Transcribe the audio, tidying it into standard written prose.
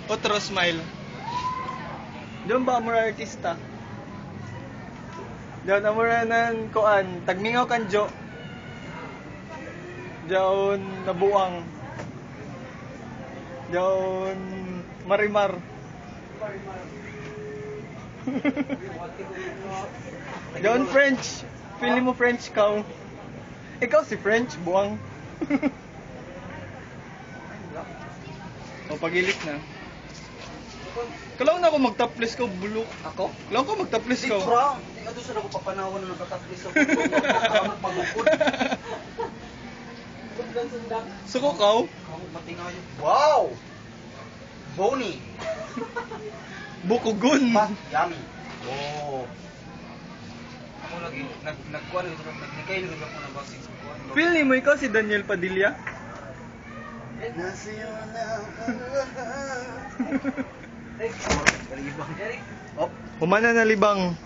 Otro smile. Diyan ba mo artista? Diyan amo nan kuan, tagmingaw kanjo. Diyan nabuang. Diyan marimar. Diyan French. Pili mo French ka. Ikaw si French, buang. O pagilik na. Kailangan na ako magtaplis ko, bulok. Ako? Kailangan ko magtaplis ko. Dito ra. Di ato sa ako papanawan na nagtataplis ako. Ako magpagukod. Suko kaw? Ako matingayo. Wow! Bony. Bukugon. Pa, yummy. Oh. Ako lagi nagkuan nagnikay lang ako ng basis ko. Feel ni mo ikaw si Daniel Padilla? Eric. Humana na libang.